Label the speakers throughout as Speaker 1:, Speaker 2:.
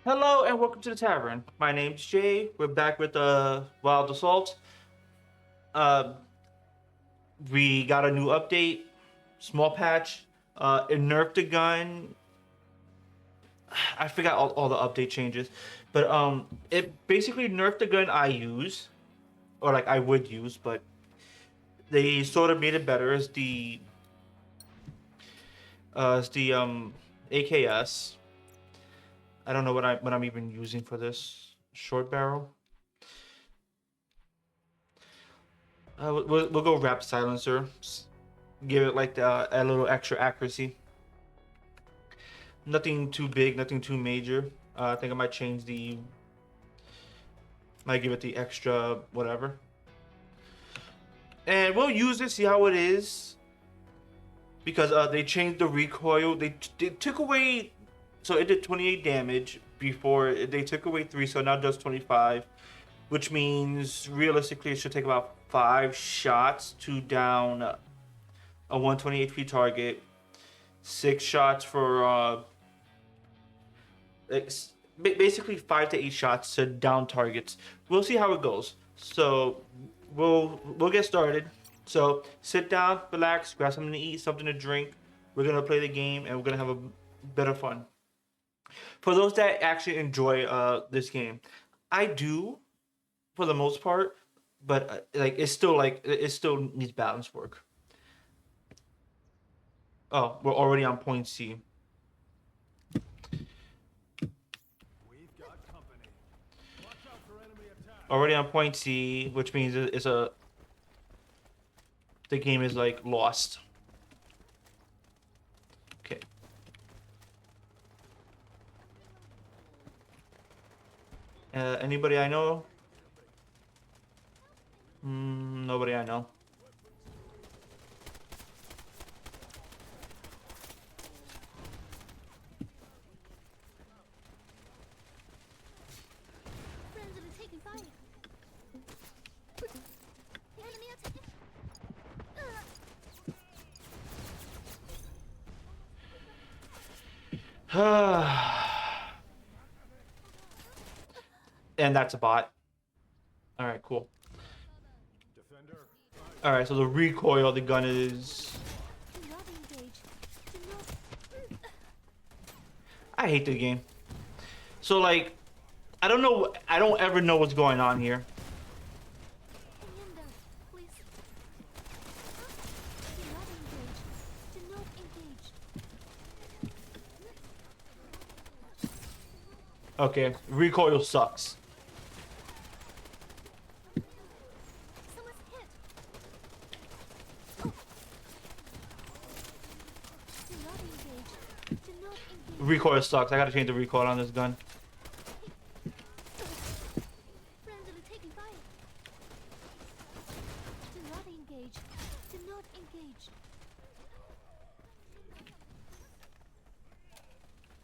Speaker 1: Hello and welcome to the tavern. My name's Jay. We're back with Wild Assault. Uh, we got a new update, small patch. It nerfed the gun. I forgot all the update changes, but it basically nerfed the gun I use, or like I would use, but they sort of made it better as the AKS. I don't know what I'm even using for this short barrel. We'll go wrap silencer. Give it like a little extra accuracy. Nothing too big, nothing too major. I think I might give it the extra whatever. And we'll use it, see how it is. Because they changed the recoil. They took away, so it did 28 damage before. They took away 3, so now it does 25. Which means realistically it should take about 5 shots to down a 120 HP target. 6 shots for basically 5 to 8 shots to down targets. We'll see how it goes. So we'll get started. So sit down, relax, grab something to eat, something to drink. We're gonna play the game and we're gonna have a bit of fun. For those that actually enjoy this game, I do for the most part, but it still needs balance work. Oh, we're already on point C. Already on point C, which means the game is like lost. Okay. Anybody I know? Nobody I know. And that's a bot. All right, cool. All right, so the recoil of the gun is. I hate the game. So like, I don't know. I don't ever know what's going on here. Okay, recoil sucks. Recoil sucks. I gotta change the recoil on this gun.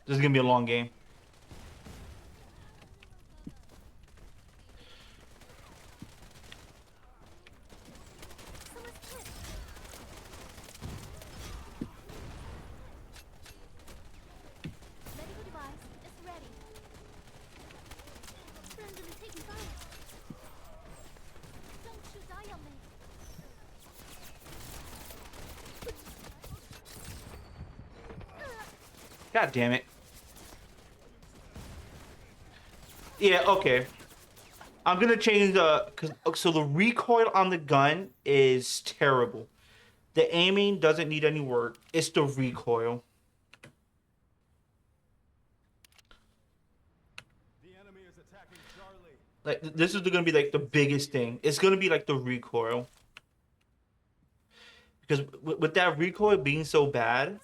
Speaker 1: This is gonna be a long game. God damn it. Yeah, okay. I'm gonna change so the recoil on the gun is terrible. The aiming doesn't need any work. It's the recoil. Like this is gonna be like the biggest thing. It's gonna be like the recoil. Because with that recoil being so bad,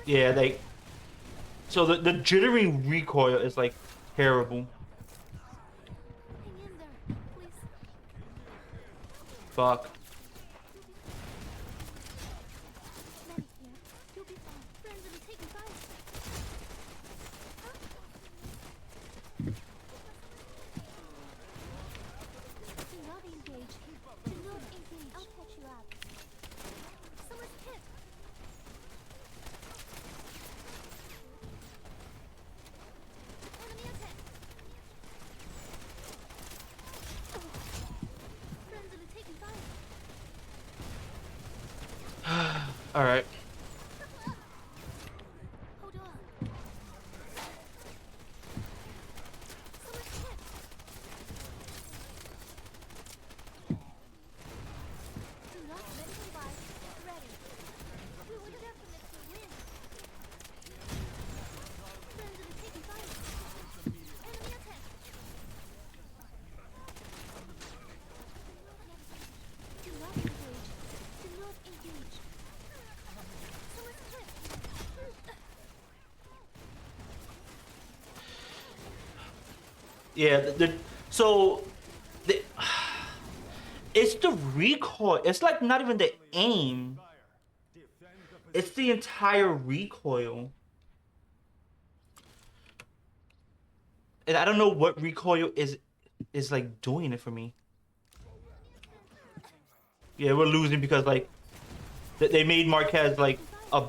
Speaker 1: yeah, like so the jittering recoil is like terrible. Fuck. All right.
Speaker 2: Hold on. Someone's hit. Do not medical device ready. We would have to make the win. Friends are taking fire. Enemy attack. Do not engage. Do not engage. Someone's hit.
Speaker 1: Yeah. So the it's the recoil. It's like not even the aim. It's the entire recoil. And I don't know what recoil is like doing it for me. Yeah, we're losing because like they made Marquez like a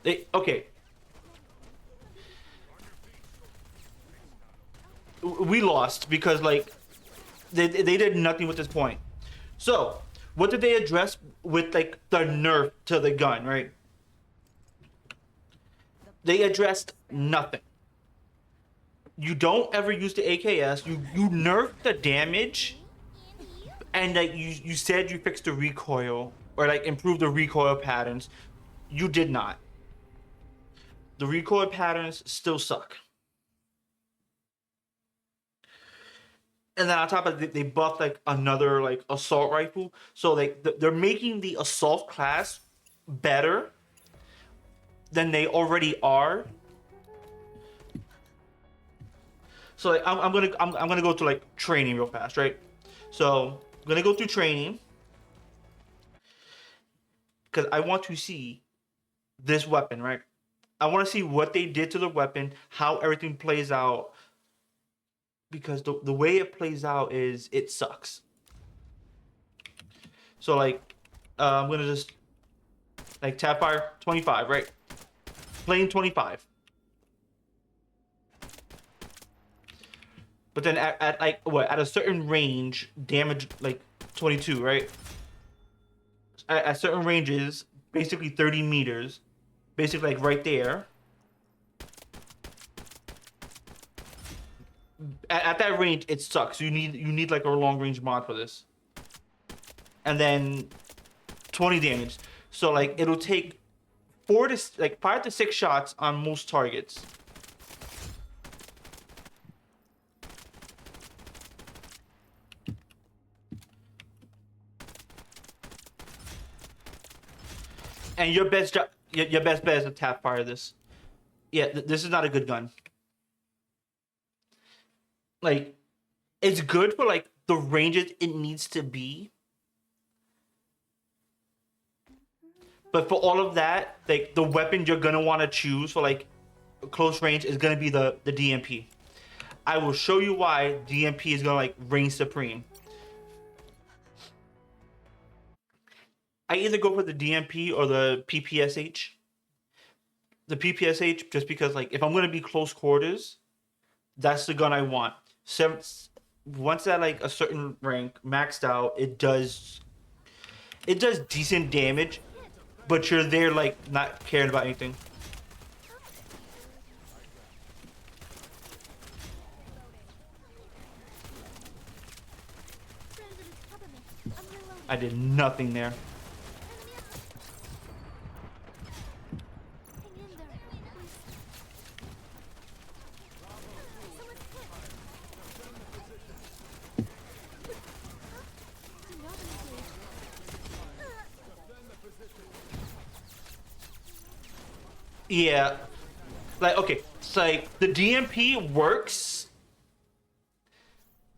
Speaker 1: they, okay. We lost because like they did nothing with this point. So what did they address with like the nerf to the gun, right? They addressed nothing. You don't ever use the AKS. You nerf the damage, and like you said you fixed the recoil or like improved the recoil patterns. You did not. The recoil patterns still suck. And then on top of it, they buffed like another like assault rifle. So like they're making the assault class better than they already are. So like I'm gonna go to like training real fast, right? So I'm gonna go through training because I want to see this weapon, right? I want to see what they did to the weapon, how everything plays out, because the way it plays out is it sucks. So like, I'm gonna just like tap fire 25, right? Plain 25. But then at like what at a certain range, damage like 22, right? At certain ranges, basically 30 meters, basically like right there. At that range, it sucks. You need like a long range mod for this. And then 20 damage. So like it'll take 5 to 6 shots on most targets. And your best bet is to tap fire this. Yeah, this is not a good gun. Like it's good for like the ranges it needs to be. But for all of that, like the weapon you're gonna want to choose for like close range is gonna be the DMP. I will show you why DMP is gonna like reign supreme. I either go for the DMP or the PPSH. The PPSH just because like if I'm gonna be close quarters, that's the gun I want. Once at like a certain rank maxed out, it does decent damage, but you're there like not caring about anything.
Speaker 2: Friends are cover me. I'm reloading.
Speaker 1: I did nothing there.
Speaker 2: Enemy attack. Hang in there, please. Someone's hit. Do not engage.
Speaker 1: Yeah, like okay, it's like the DMP works,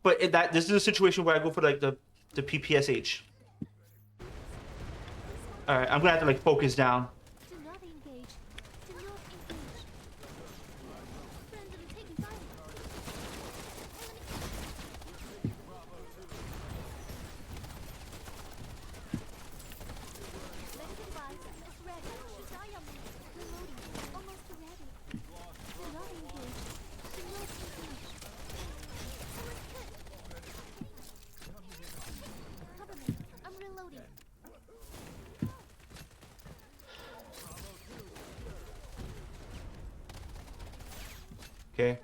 Speaker 1: but this is a situation where I go for like the PPSH. All right, I'm gonna have to like focus down.
Speaker 2: Do not engage. Do not engage. Friends are taking fire. Medical device is ready. Should die on me. Reloading. Almost ready. Do not engage. Do not engage. Someone's hit.
Speaker 1: Okay.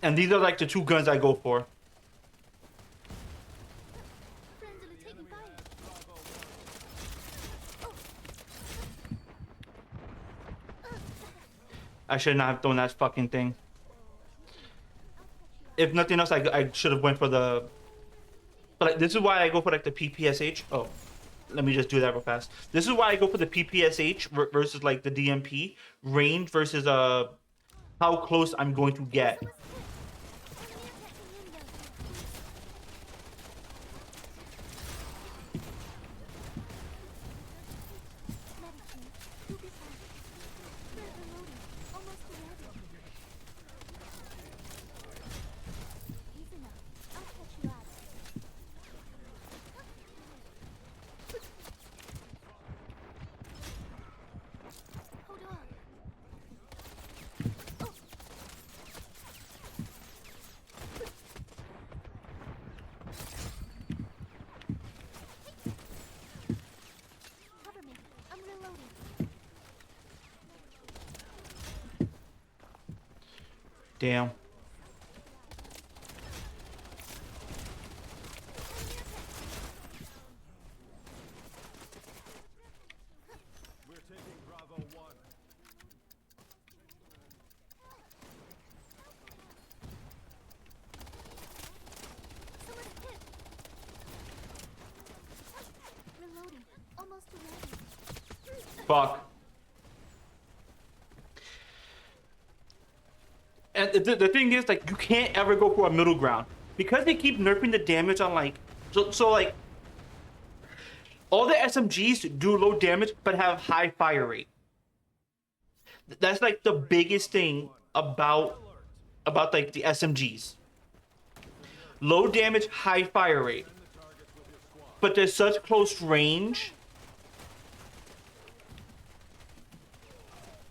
Speaker 1: And these are like the two guns I go for.
Speaker 2: Friendly taking fire.
Speaker 1: I should not have done that fucking thing. If nothing else, I should have went for the... But like, this is why I go for like the PPSH. Oh, let me just do that real fast. This is why I go for the PPSH versus like the DMP. Range versus how close I'm going to get.
Speaker 2: Someone's hit. Enemy attacking window. Medicine. You'll be fine. Thread reloading. Almost ready. Easy now. I'll catch you out. Hold on. Cover me. I'm reloading.
Speaker 1: Damn.
Speaker 3: We're taking Bravo 1.
Speaker 2: Someone's hit. Reloading. Almost ready.
Speaker 1: Fuck. And the thing is, like, you can't ever go for a middle ground because they keep nerfing the damage on like, so like, all the SMGs do low damage but have high fire rate. That's like the biggest thing about like the SMGs. Low damage, high fire rate, but there's such close range.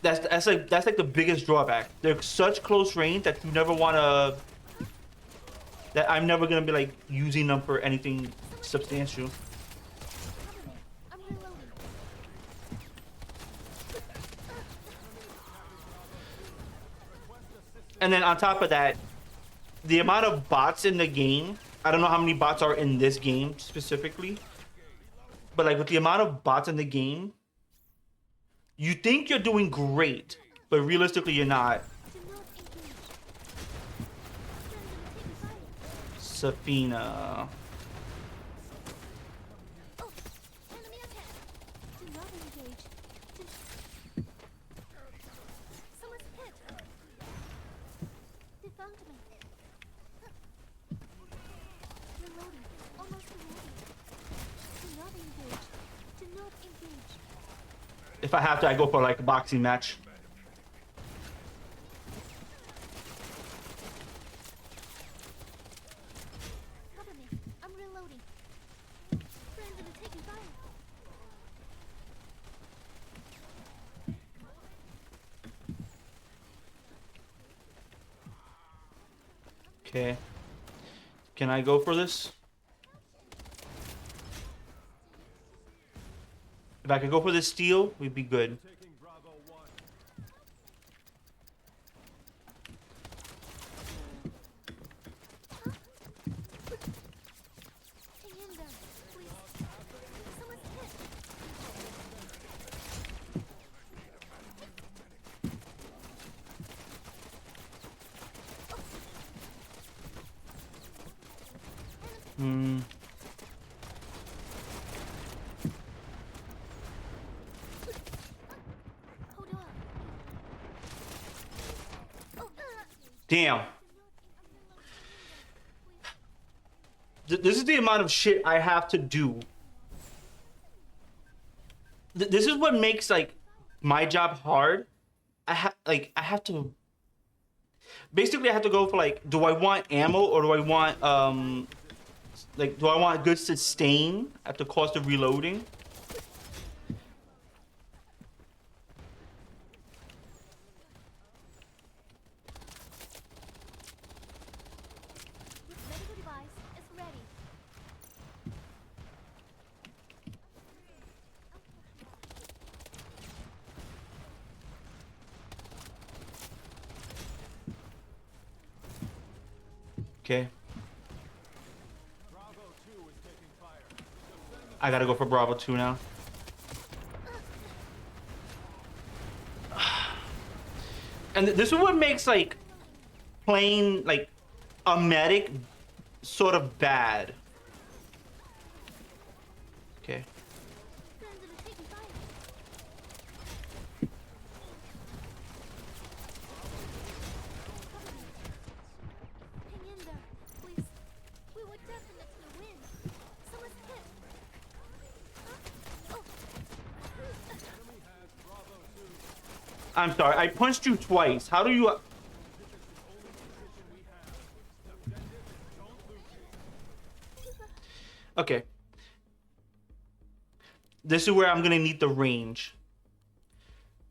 Speaker 1: That's like the biggest drawback. They're such close range that you never wanna. That I'm never gonna be like using them for anything substantial.
Speaker 2: Cover me. I'm reloading.
Speaker 1: And then on top of that, the amount of bots in the game. I don't know how many bots are in this game specifically, but like with the amount of bots in the game, you think you're doing great, but realistically you're not.
Speaker 2: Do not engage. Friendly taking fire.
Speaker 1: Safina.
Speaker 2: Oh, enemy attack. Do not engage. Someone's hit. They found me. Reloading. Almost ready. Do not engage. Do not engage.
Speaker 1: If I have to, I go for like a boxing match.
Speaker 2: Cover me. I'm reloading. Friendly taking fire.
Speaker 1: Okay. Can I go for this? If I could go for this steal, we'd be good.
Speaker 3: Taking Bravo 1.
Speaker 2: Hang in there, please. Someone's hit.
Speaker 1: Hmm.
Speaker 2: Hold on. Oh,
Speaker 1: Damn. This is the amount of shit I have to do. This is what makes like my job hard. I have to basically I have to go for like, do I want ammo or do I want like, do I want good sustain at the cost of reloading?
Speaker 2: medical device is ready.
Speaker 1: Okay.
Speaker 3: Bravo 2 is taking fire.
Speaker 1: I gotta go for Bravo 2 now. And this is what makes like playing like a medic sort of bad. Okay.
Speaker 2: Friends are taking fire. Hang in there, please. We would definitely win. Someone's hit. Huh? Oh.
Speaker 3: Enemy has Bravo 2.
Speaker 1: I'm sorry. I punched you twice. How do you?
Speaker 3: This is the only position we have. Defend it and don't lose it.
Speaker 1: Okay. This is where I'm gonna need the range.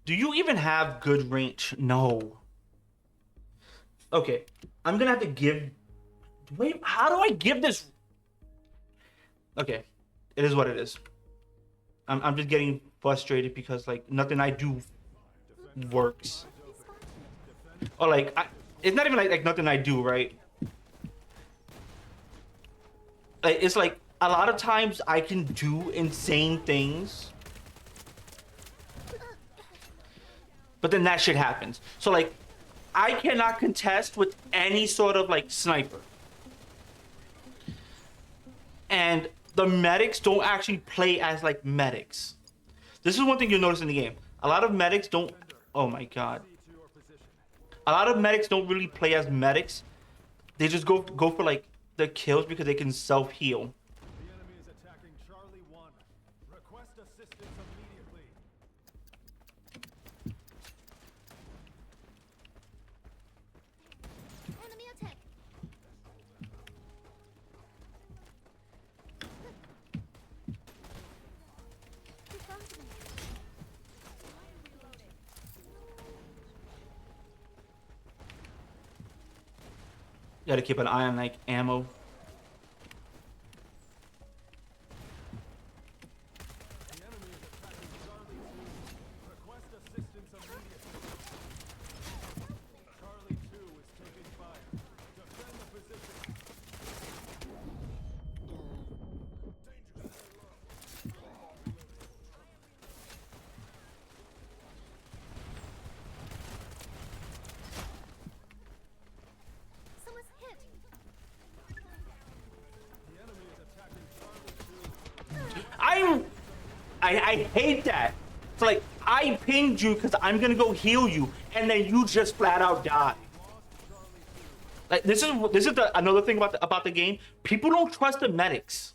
Speaker 1: Do you even have good range? No. Okay. I'm gonna have to give. Wait. How do I give this? Okay. It is what it is. I'm just getting frustrated because like nothing I do works. Or like it's not even like nothing I do, right? Like it's like a lot of times I can do insane things, but then that shit happens. So like I cannot contest with any sort of like sniper. And the medics don't actually play as like medics. This is one thing you'll notice in the game. A lot of medics don't. Oh my god.
Speaker 3: See to your position.
Speaker 1: A lot of medics don't really play as medics. They just go for like the kills because they can self heal.
Speaker 3: The enemy is attacking Charlie 1. Request assistance immediately.
Speaker 2: Enemy attack. He found me.
Speaker 1: You gotta keep an eye on like ammo.
Speaker 3: The enemy is attacking Charlie 2. Request assistance immediately. Charlie 2 is taking fire. Defend the position.
Speaker 2: Someone's hit.
Speaker 3: The enemy is attacking Charlie 2.
Speaker 1: I hate that. It's like I pinged you because I'm gonna go heal you, and then you just flat out die. Like this is another thing about the game. People don't trust the medics.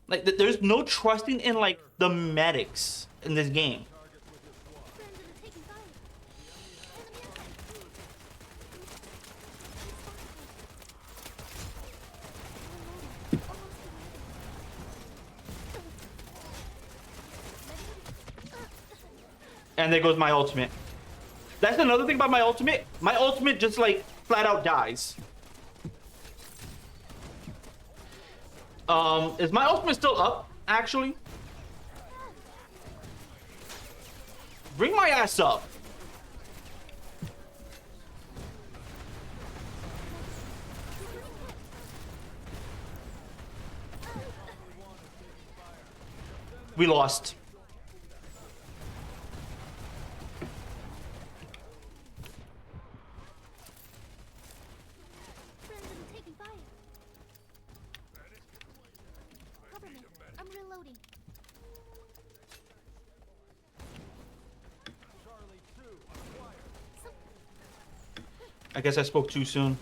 Speaker 1: Like there's no trusting in like the medics in this game.
Speaker 2: Friends are taking fire. Enemy attack.
Speaker 1: And there goes my ultimate. That's another thing about my ultimate. My ultimate just like flat out dies. Is my ultimate still up? Actually, bring my ass up. We lost.
Speaker 2: Friends are taking fire. Cover me. I'm reloading.
Speaker 3: Charlie 2 acquired.
Speaker 1: I guess I spoke too soon.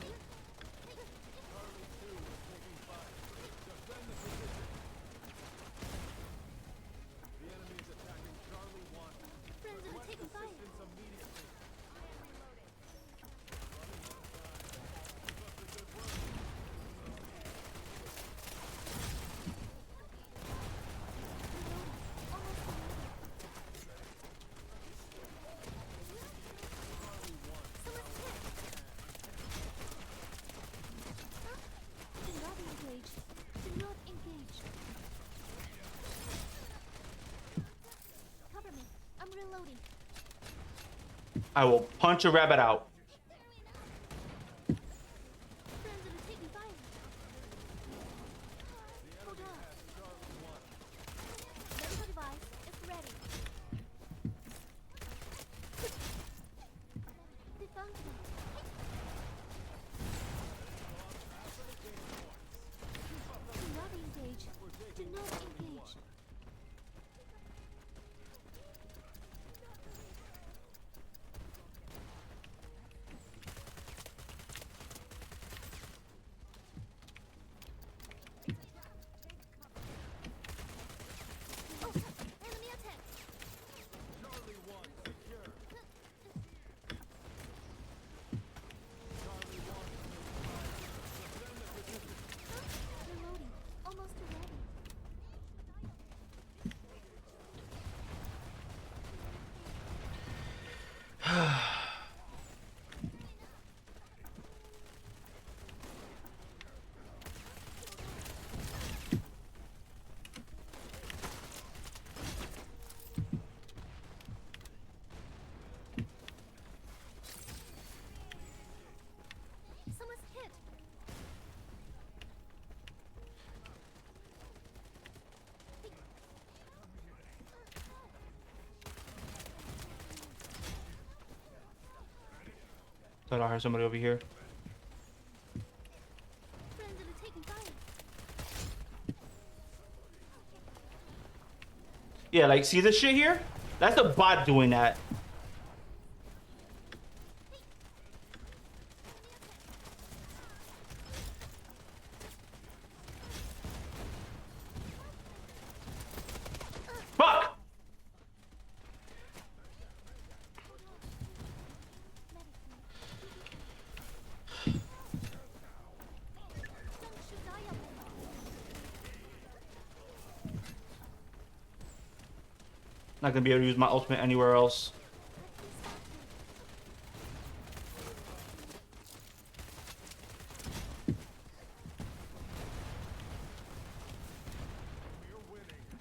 Speaker 3: The enemy is attacking Charlie 1.
Speaker 2: Friends are taking fire.
Speaker 3: Assistance immediately.
Speaker 2: Do not engage. Do not engage. Cover me. I'm reloading.
Speaker 1: I will punch a rabbit out. Thought I heard somebody over here.
Speaker 2: Friends that are taking fire.
Speaker 1: Yeah, like, see this shit here? That's a bot doing that. Fuck! Not gonna be able to use my ultimate anywhere else.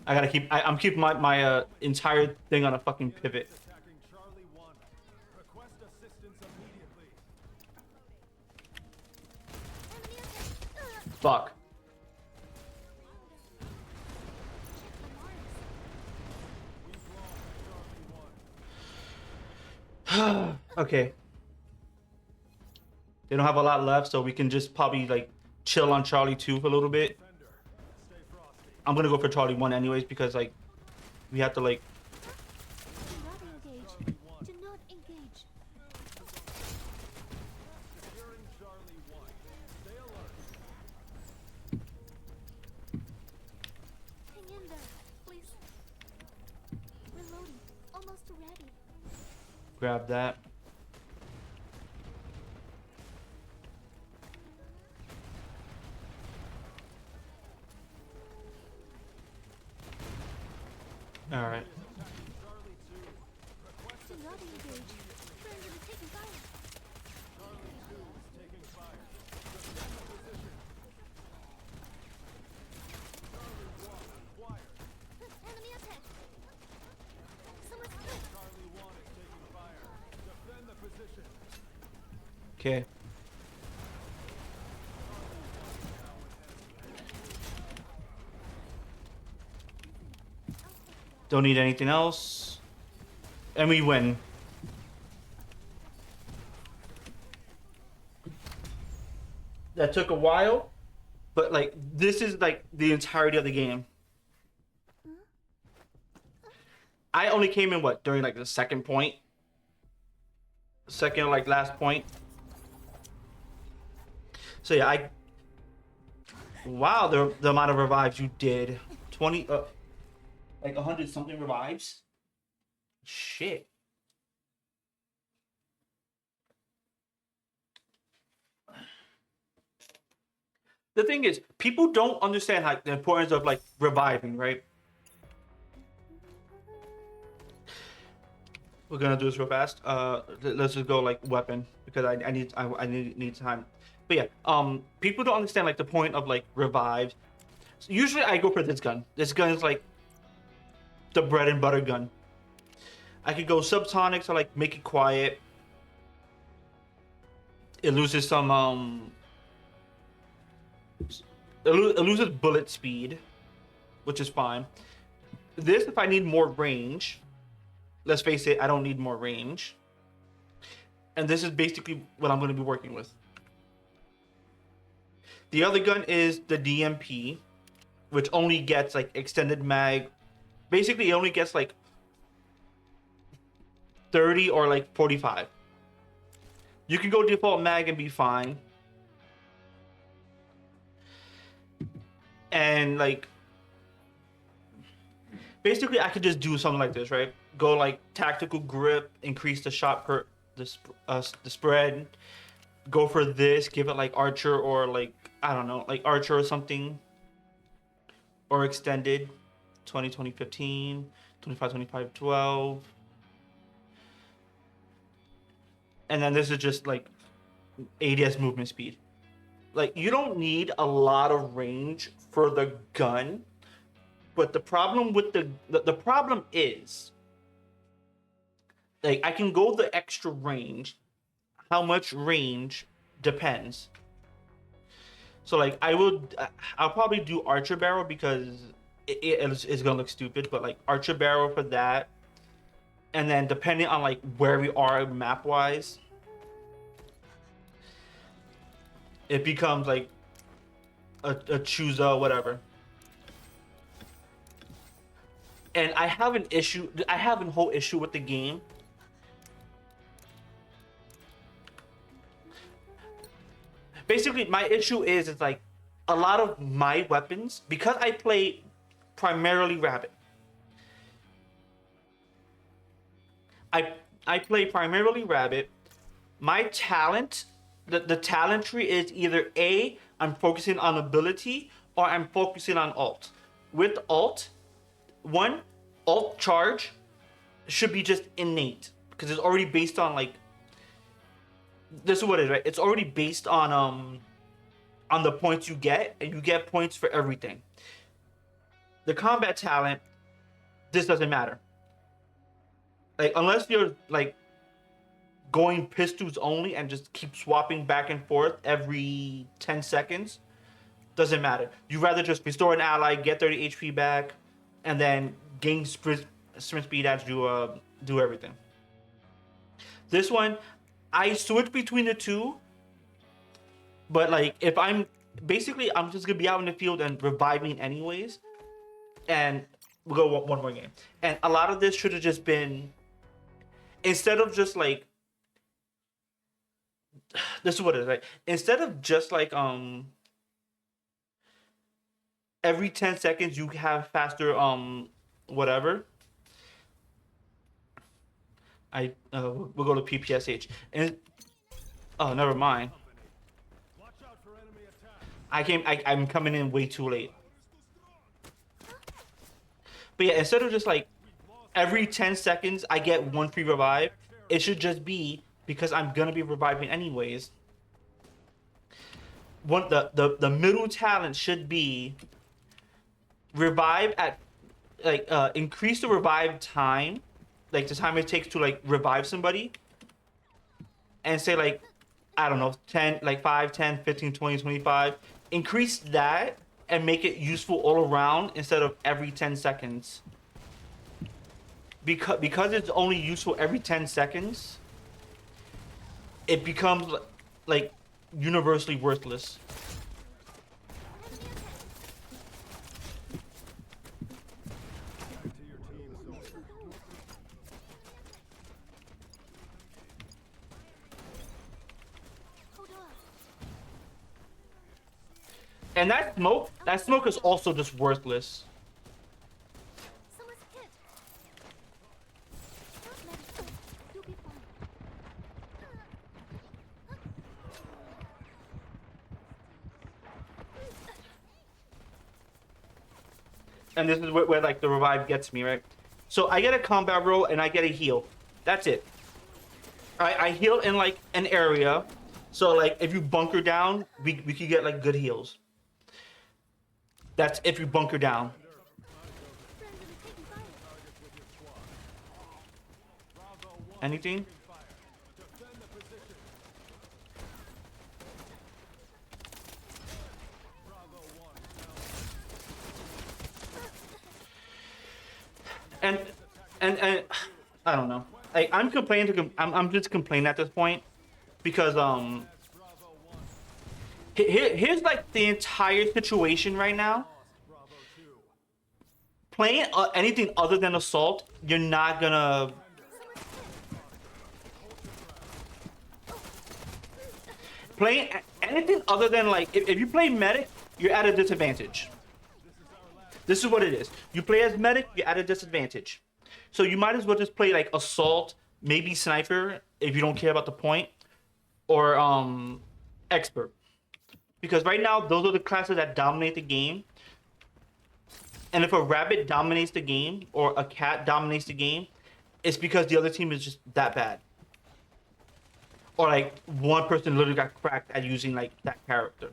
Speaker 1: I gotta keep. I'm keeping my entire thing on a fucking pivot.
Speaker 3: Attacking Charlie 1. Request assistance immediately.
Speaker 1: Fuck.
Speaker 3: We've lost Charlie 1.
Speaker 1: Okay. They don't have a lot left, so we can just probably like chill on Charlie 2 for a little bit.
Speaker 3: Defender, stay frosty.
Speaker 1: I'm gonna go for Charlie 1 anyways because like we have to like.
Speaker 2: Do not engage. Do not engage.
Speaker 3: Securing Charlie 1. Stay alert.
Speaker 2: Hang in there, please. Reloading. Almost ready.
Speaker 1: Grab that. All right.
Speaker 3: Attacking Charlie 2. Request
Speaker 2: Do not engage. Friends that are taking fire.
Speaker 3: Charlie 2 is taking fire. Defend the position. Charlie 1 acquired.
Speaker 2: Enemy attack. Someone's hit.
Speaker 3: Charlie 1 is taking fire. Defend the position.
Speaker 1: Okay. Don't need anything else. And we win. That took a while, but like this is like the entirety of the game. I only came in what during like the second point. Second like last point. So yeah, wow, the amount of revives you did. 20 like 100 something revives. Shit. The thing is, people don't understand how the importance of like reviving, right? We're gonna do this real fast. Let's just go like weapon because I need time. But yeah, people don't understand like the point of like revives. So usually I go for this gun. This gun is like the bread and butter gun. I could go subsonic to like make it quiet. It loses some it loses bullet speed, which is fine. This if I need more range. Let's face it, I don't need more range. And this is basically what I'm going to be working with. The other gun is the DMP, which only gets like extended mag. Basically, it only gets like 30 or like 45. You can go default mag and be fine. And like, basically I could just do something like this, right? Go like tactical grip, increase the shot per the spread. Go for this, give it like archer or like, I don't know, like archer or something. Or extended 20, 20, 15, 25, 25, 12. And then this is just like ADS movement speed. Like you don't need a lot of range for the gun. But the problem with the problem is like I can go the extra range. How much range depends. So like I'll probably do archer barrel because it's gonna look stupid, but like archer barrel for that. And then depending on like where we are map wise, it becomes like a chooser, whatever. And I have an issue. I have a whole issue with the game. Basically, my issue is it's like a lot of my weapons, because I play primarily rabbit. I play primarily rabbit. My talent, the talent tree is either A, I'm focusing on ability, or I'm focusing on alt. With alt, one, alt charge should be just innate because it's already based on like, this is what it is, right? It's already based on the points you get, and you get points for everything. The combat talent, this doesn't matter. Like unless you're like going pistols only and just keep swapping back and forth every 10 seconds, doesn't matter. You rather just restore an ally, get 30 HP back, and then gain sprint speed as you do everything. This one, I switch between the two, but like if I'm basically I'm just gonna be out in the field and reviving anyways, and we'll go one more game. And a lot of this should have just been, instead of just like, this is what it is, right? Instead of just like every 10 seconds you have faster whatever. We'll go to PPSH and oh, never mind.
Speaker 3: Watch out for enemy attacks.
Speaker 1: I'm coming in way too late. But yeah, instead of just like every 10 seconds I get one free revive, it should just be, because I'm gonna be reviving anyways. The middle talent should be revive at like increase the revive time, like the time it takes to like revive somebody, and say like, I don't know, 10, like 5, 10, 15, 20, 25. Increase that and make it useful all around instead of every 10 seconds. Because it's only useful every 10 seconds, it becomes like universally worthless.
Speaker 3: Back to your team, soldier.
Speaker 2: Hold on.
Speaker 1: And that smoke is also just worthless.
Speaker 2: Someone's hit. Don't let it go. You'll be fine.
Speaker 1: And this is where like the revive gets me, right? So I get a combat roll and I get a heal. That's it. I heal in like an area. So like if you bunker down, we could get like good heals. That's if you bunker down.
Speaker 2: Friends are taking fire.
Speaker 3: Bravo 1
Speaker 1: Anything?
Speaker 3: fire. Defend the position. Bravo 1 now.
Speaker 1: And I don't know. Like I'm complaining I'm just complaining at this point because
Speaker 3: Bravo 1
Speaker 1: here's like the entire situation right now.
Speaker 3: lost. Bravo 2.
Speaker 1: Playing anything other than assault, you're not gonna. Playing anything other than like if you play medic, you're at a disadvantage. This is what it is. You play as medic, you're at a disadvantage. So you might as well just play like assault, maybe sniper if you don't care about the point, or expert. Because right now those are the classes that dominate the game. And if a rabbit dominates the game or a cat dominates the game, it's because the other team is just that bad. Or like one person literally got cracked at using like that character.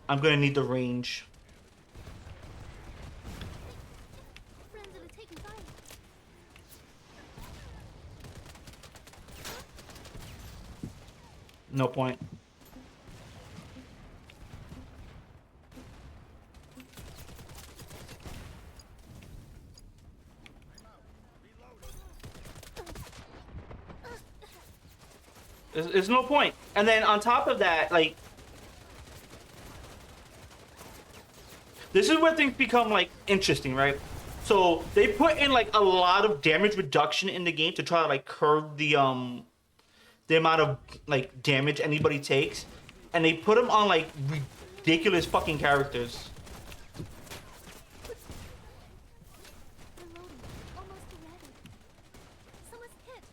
Speaker 1: I'm gonna need the range.
Speaker 2: Friends are taking fire.
Speaker 1: No point. There's no point. And then on top of that, like, this is where things become like interesting, right? So they put in like a lot of damage reduction in the game to try to like curb the amount of like damage anybody takes, and they put them on like ridiculous fucking characters.
Speaker 2: Reloading. Almost ready. Someone's hit.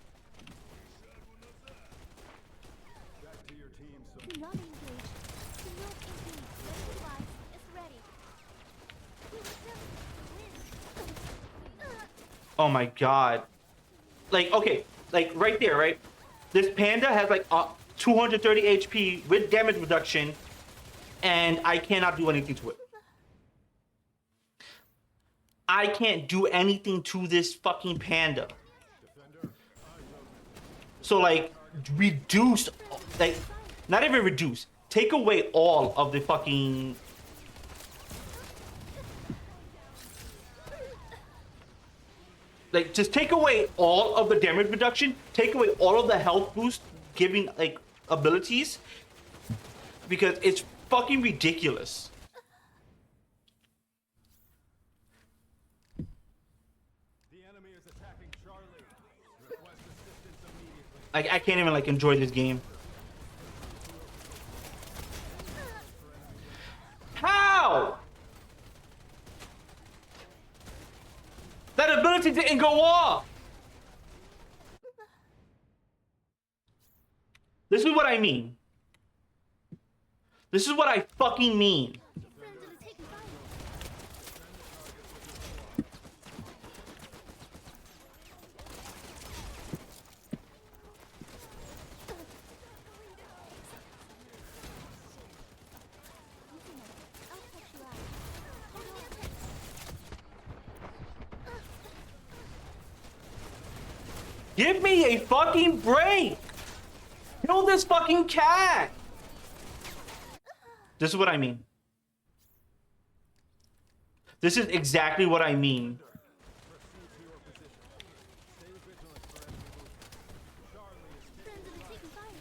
Speaker 3: Back to your team, so
Speaker 2: Do not engage. Do not engage. Ready device is ready. We will definitely win.
Speaker 1: Oh my god. Like, okay, like right there, right? This panda has like 230 HP with damage reduction, and I cannot do anything to it. I can't do anything to this fucking panda. So like, reduce, like, not even reduce. Take away all of the fucking. Like, just take away all of the damage reduction, take away all of the health boost giving, like, abilities, because it's fucking ridiculous.
Speaker 3: the enemy is attacking Charlie. Request assistance immediately.
Speaker 1: Like, I can't even, like, enjoy this game. How? That ability didn't go off. This is what I mean. This is what I fucking mean.
Speaker 2: Friendly taking fire. I'll catch you out.
Speaker 1: Give me a fucking break. Kill this fucking cat. This is what I mean. This is exactly what I mean.
Speaker 2: Friendly taking fire. Someone's hit. Ready device is ready.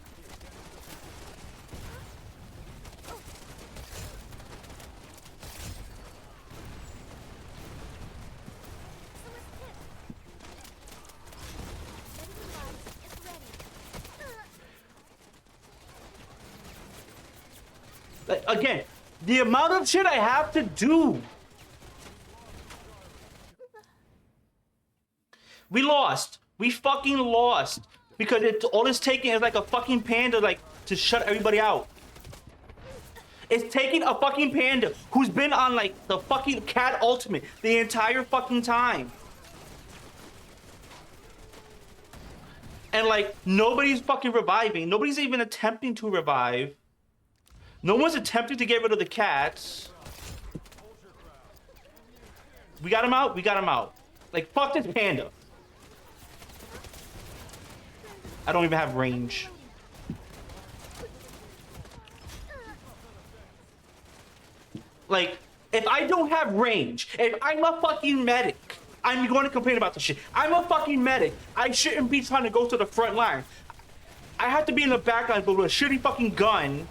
Speaker 1: Like, again, the amount of shit I have to do. We lost. We fucking lost. Because all it's taking is like a fucking panda, like, to shut everybody out. It's taking a fucking panda who's been on, like, the fucking cat ultimate the entire fucking time. And, like, nobody's fucking reviving. Nobody's even attempting to revive. No one's attempting to get rid of the cats. We got him out. We got him out. Like, fuck this panda. I don't even have range. Like, if I don't have range, if I'm a fucking medic, I'm going to complain about this shit. I'm a fucking medic. I shouldn't be trying to go to the front line. I have to be in the back line, but with a shitty fucking gun.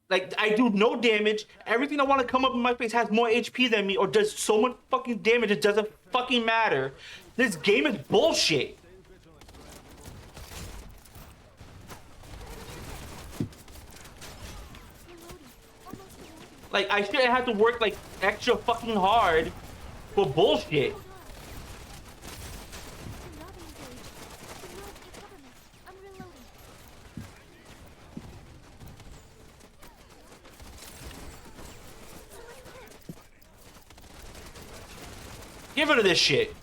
Speaker 1: Like, I do no damage. Everything I want to come up in my face has more HP than me or does so much fucking damage, it doesn't fucking matter. This game is bullshit.
Speaker 2: Reloading. Almost ready.
Speaker 1: Like, I shouldn't have to work, like, extra fucking hard for bullshit.
Speaker 2: Do not engage. Do not cover me. I'm reloading.
Speaker 1: Get rid of this shit.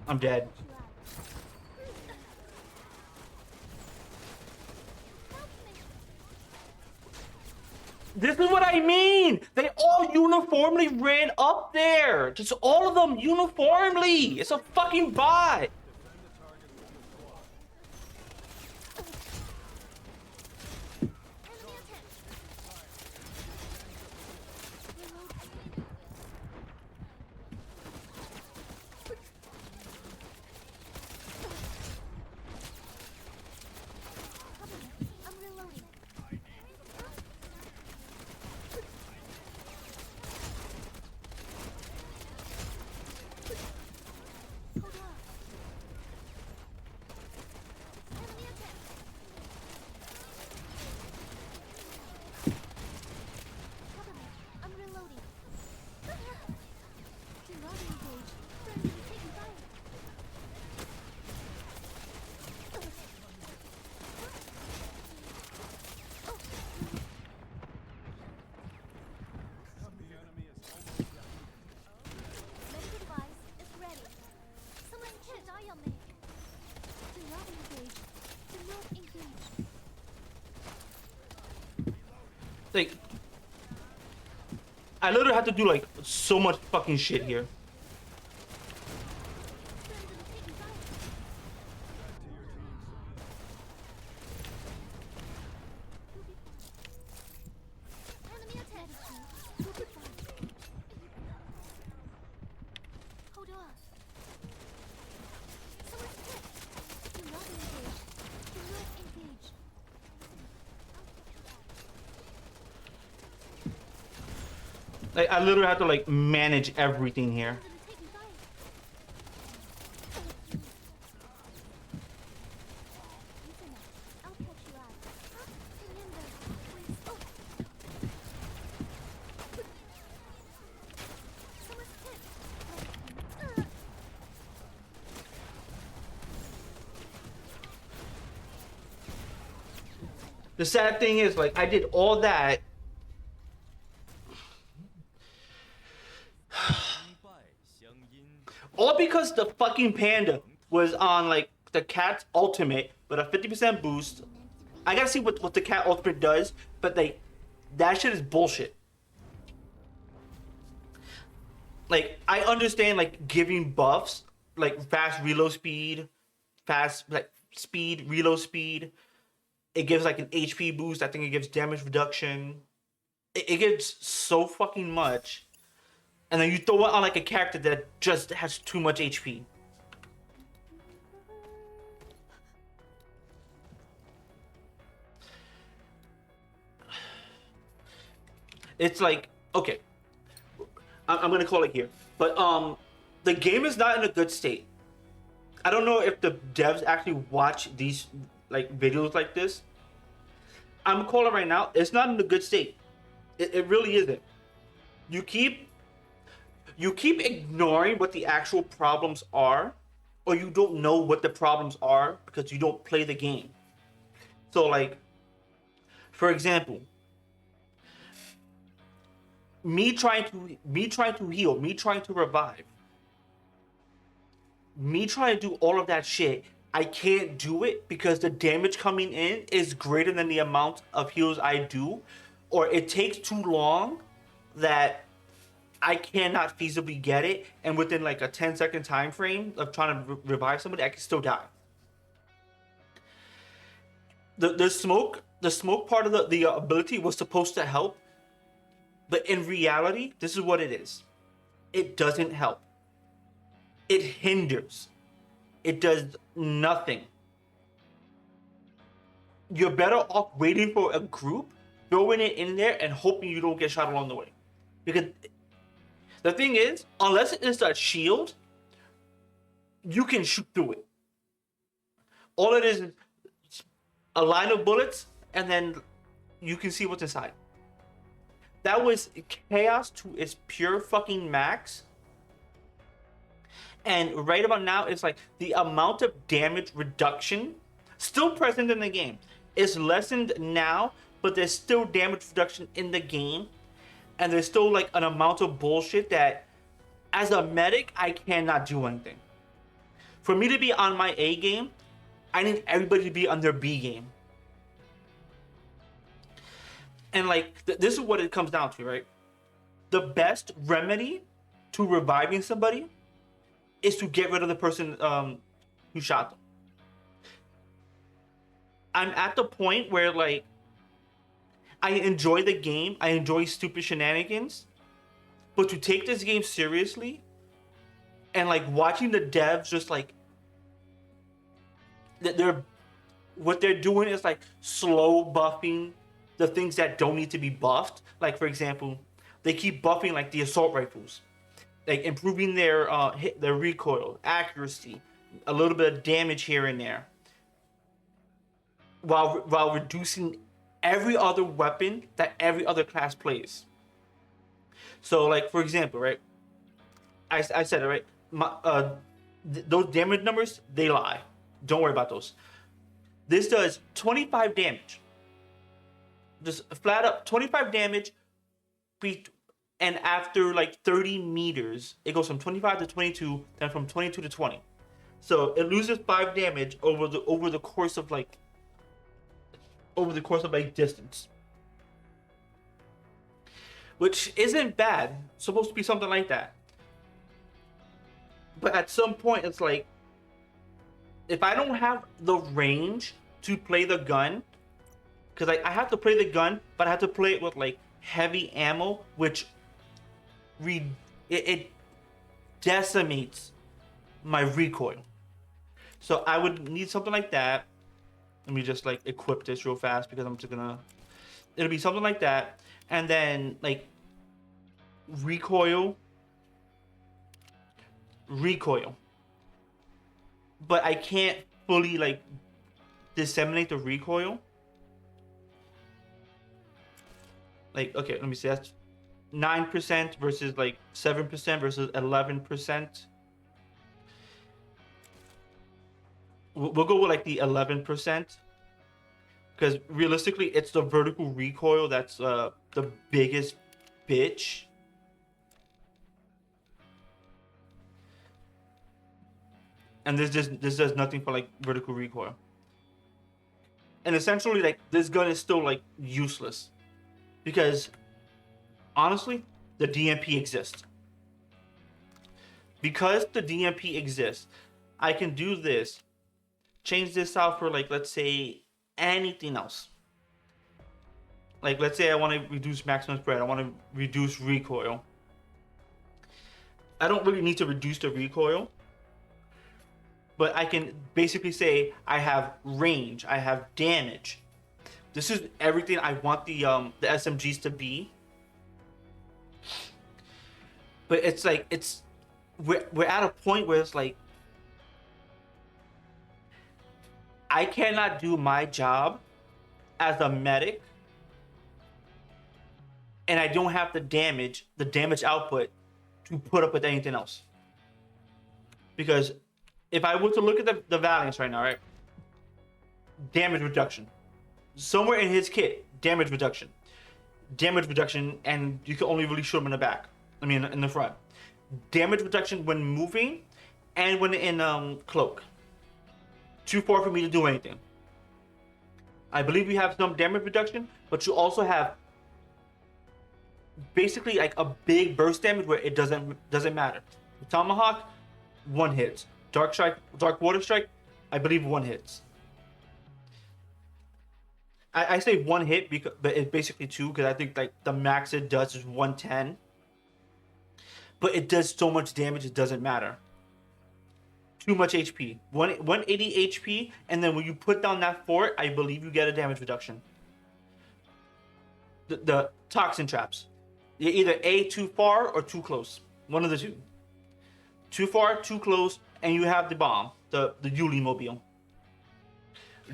Speaker 1: I'm dead. This is what I mean. They all uniformly ran up there. Just all of them uniformly. It's a fucking bot.
Speaker 2: engaged. Friends are taking fire.
Speaker 3: The enemy is almost defeated.
Speaker 2: Medical device is ready. Someone should die on me. Do not engage. Do not engage.
Speaker 1: Like, I literally have to do like so much fucking shit here.
Speaker 2: Friends are taking fire.
Speaker 3: Back to your team, soldier.
Speaker 2: You'll be fine. Enemy attack. You'll be fine. Hold on. Someone's hit. Do not engage. Do not engage.
Speaker 1: Like, I literally have to like manage everything here.
Speaker 2: Friends are taking fire. Listen up. I'll catch you out. Remember, please. Oh. Someone's hit.
Speaker 1: The sad thing is, like, I did all that. All because the fucking panda was on like the cat's ultimate with a 50% boost. I gotta see what the cat ultimate does, but like that shit is bullshit. Like, I understand like giving buffs, like fast reload speed, fast like speed, reload speed. It gives like an HP boost. I think it gives damage reduction. It gives so fucking much. And then you throw it on like a character that just has too much HP. It's like, okay, I'm gonna call it here, but the game is not in a good state. I don't know if the devs actually watch these like videos like this. I'm calling it right now. It's not in a good state. It really isn't. You keep ignoring what the actual problems are, or you don't know what the problems are because you don't play the game. So like, for example, me trying to heal, me trying to revive, me trying to do all of that shit, I can't do it because the damage coming in is greater than the amount of heals I do, or it takes too long that I cannot feasibly get it, and within like a 10-second time frame of trying to revive somebody, I can still die. The smoke part of the ability was supposed to help, but in reality, this is what it is. It doesn't help. It hinders. It does nothing. You're better off waiting for a group, throwing it in there, and hoping you don't get shot along the way. Because the thing is, unless it is a shield, you can shoot through it. All it is a line of bullets, and then you can see what's inside. That was chaos to its pure fucking max. And right about now, it's like the amount of damage reduction still present in the game is lessened now, but there's still damage reduction in the game. And there's still like an amount of bullshit that as a medic, I cannot do anything. For me to be on my A game, I need everybody to be on their B game. And like, this is what it comes down to, right? The best remedy to reviving somebody is to get rid of the person who shot them. I'm at the point where like, I enjoy the game, I enjoy stupid shenanigans, but to take this game seriously and like watching the devs just like what they're doing is like slow buffing the things that don't need to be buffed. Like, for example, they keep buffing like the assault rifles, like improving their their recoil, accuracy, a little bit of damage here and there, while reducing every other weapon that every other class plays. So like, for example, right, I said it right. Those damage numbers, they lie. Don't worry about those. This does 25 damage. Just flat up 25 damage. And after like 30 meters, it goes from 25 to 22, then from 22 to 20. So it loses 5 damage over the course of like distance. Which isn't bad. It's supposed to be something like that. But at some point it's like, if I don't have the range to play the gun, because I have to play the gun, but I have to play it with like heavy ammo, which it decimates my recoil. So I would need something like that. Let me just like equip this real fast because I'm just gonna. It'll be something like that, and then like recoil. But I can't fully like disseminate the recoil. Like, okay, let me see. That's 9% versus like 7% versus 11%. We'll go with like the 11%, because realistically, it's the vertical recoil that's the biggest bitch. And this does nothing for like vertical recoil. And essentially, like, this gun is still like useless, because honestly, the DMP exists. Because the DMP exists, I can do this, change this out for like, let's say, anything else. Like, let's say I want to reduce maximum spread, I want to reduce recoil. I don't really need to reduce the recoil, but I can basically say I have range, I have damage. This is everything I want the SMGs to be. But it's like, we're at a point where it's like, I cannot do my job as a medic, and I don't have the damage output to put up with anything else. Because if I were to look at the Valiance right now, right? Damage reduction. Somewhere in his kit, damage reduction. And you can only really shoot him in the back. I mean, in the front. Damage reduction when moving and when in cloak. Too far for me to do anything. I believe you have some damage reduction, but you also have basically like a big burst damage where it doesn't matter. Tomahawk, 1 hit. Dark Water Strike, I believe 1 hit. I say 1 hit, but it's basically 2, because I think like the max it does is 110. But it does so much damage, it doesn't matter. Too much HP. 180 HP, and then when you put down that fort, I believe you get a damage reduction. The toxin traps. You're either A, too far, or too close. One of the two. Too far, too close, and you have the bomb, the Yuli mobile.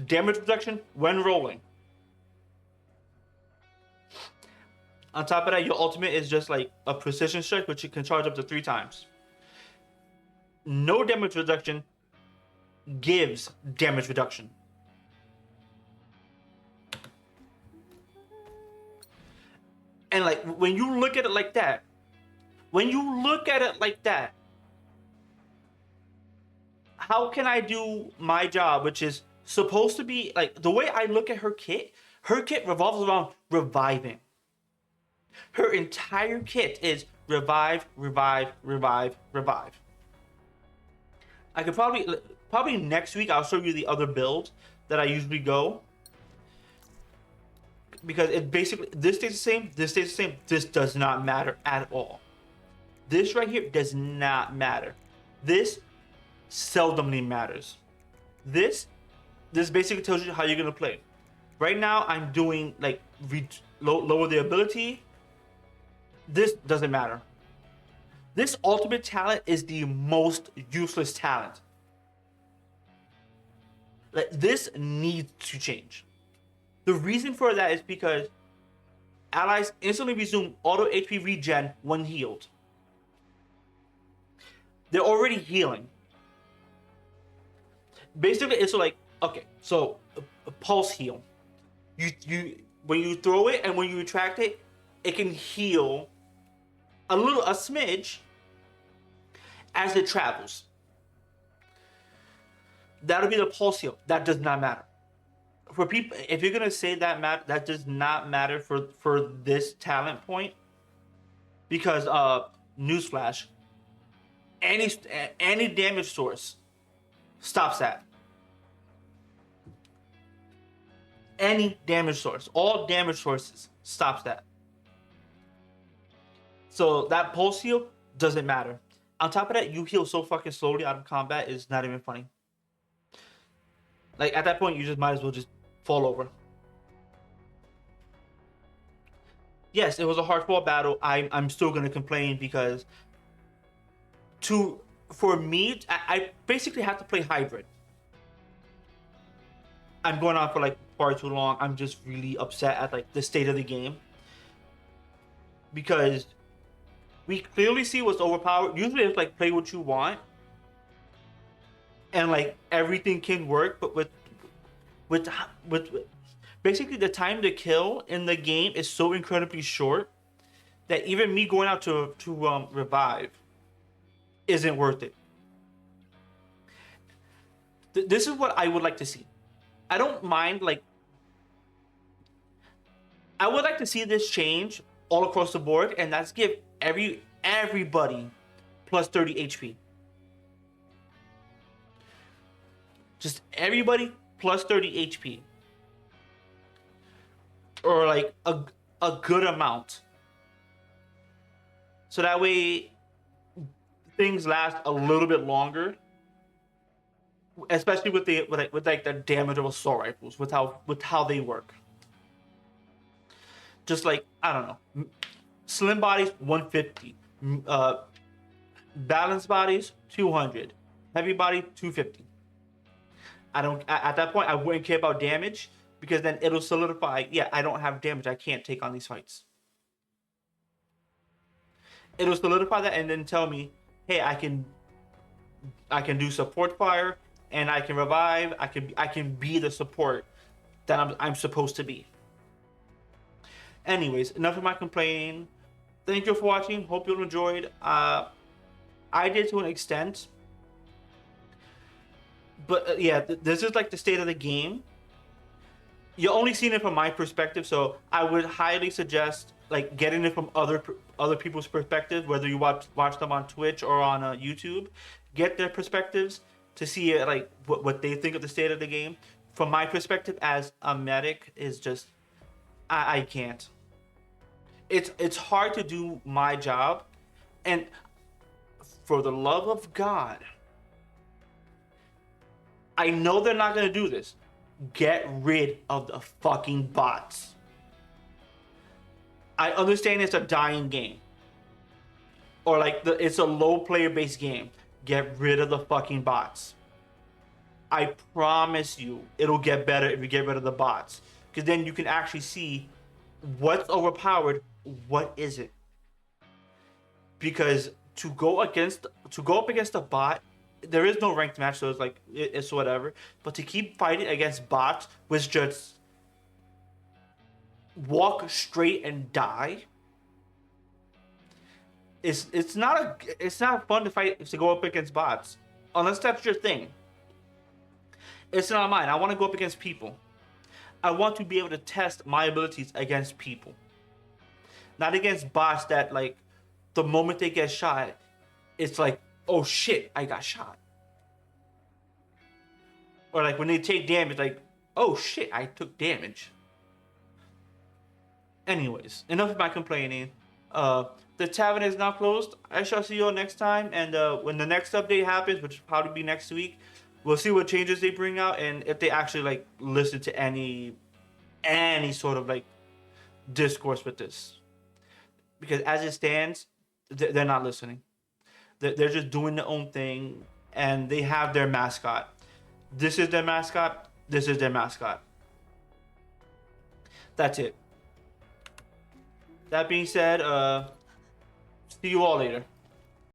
Speaker 1: Damage reduction when rolling. On top of that, your ultimate is just like a precision strike, which you can charge up to 3 times. No damage reduction gives damage reduction. And like, when you look at it like that, how can I do my job, which is supposed to be like, the way I look at her kit revolves around reviving. Her entire kit is revive. I could probably next week I'll show you the other build that I usually go, because it basically, this stays the same, this does not matter at all. This right here does not matter. This seldomly matters. This basically tells you how you're gonna play. Right now I'm doing like lower the ability. This doesn't matter. This ultimate talent is the most useless talent. Like, this needs to change. The reason for that is because allies instantly resume auto HP regen when healed. They're already healing. Basically, it's like, okay, so a pulse heal. You when you throw it and when you retract it, it can heal a smidge as it travels. That'll be the pulse heal. That does not matter. For people, if you're gonna say that does not matter for this talent point, because newsflash, any any damage source stops that. Any damage source, all damage sources stops that. So that pulse heal doesn't matter. On top of that, you heal so fucking slowly out of combat, it's not even funny. Like at that point, you just might as well just fall over. Yes, it was a hard fought battle. I'm still gonna complain because for me, I basically have to play hybrid. I'm going on for like far too long. I'm just really upset at like the state of the game because we clearly see what's overpowered. Usually it's like play what you want and like everything can work, but with basically the time to kill in the game is so incredibly short that even me going out to revive isn't worth it. This is what I would like to see. I don't mind, like, I would like to see this change all across the board, and that's give everybody plus 30 HP. Just everybody plus 30 HP. Or like a good amount. So that way things last a little bit longer. Especially with like the damage of assault rifles, with how they work. Just like, I don't know, slim bodies 150, balanced bodies 200, heavy body 250. I don't at that point I wouldn't care about damage because then it'll solidify. Yeah, I don't have damage. I can't take on these fights. It'll solidify that and then tell me, hey, I can do support fire. And I can revive. I can be the support that I'm supposed to be. Anyways, enough of my complaining. Thank you for watching. Hope you enjoyed. I did to an extent, but yeah, this is like the state of the game. You're only seeing it from my perspective, so I would highly suggest like getting it from other people's perspective, whether you watch them on Twitch or on YouTube. Get their perspectives to see like what they think of the state of the game. From my perspective as a medic is just I can't. It's hard to do my job, and for the love of God, I know they're not gonna do this. Get rid of the fucking bots. I understand it's a dying game. Or like it's a low player based game. Get rid of the fucking bots. I promise you, it'll get better if you get rid of the bots. Because then you can actually see what's overpowered, what isn't. Because to go up against a bot, there is no ranked match, so it's like it's whatever. But to keep fighting against bots, which just walk straight and die, it's not fun to fight to go up against bots unless that's your thing. It's not mine. I want to go up against people. I want to be able to test my abilities against people, not against bots that like the moment they get shot, it's like, oh shit, I got shot. Or like when they take damage, like, oh shit, I took damage. Anyways, enough of my complaining. The tavern is now closed. I shall see you all next time. And when the next update happens, which will probably be next week, we'll see what changes they bring out and if they actually like listen to any sort of like discourse with this. Because as it stands, they're not listening. They're just doing their own thing, and they have their mascot. This is their mascot. This is their mascot. That's it. That being said, see you all later.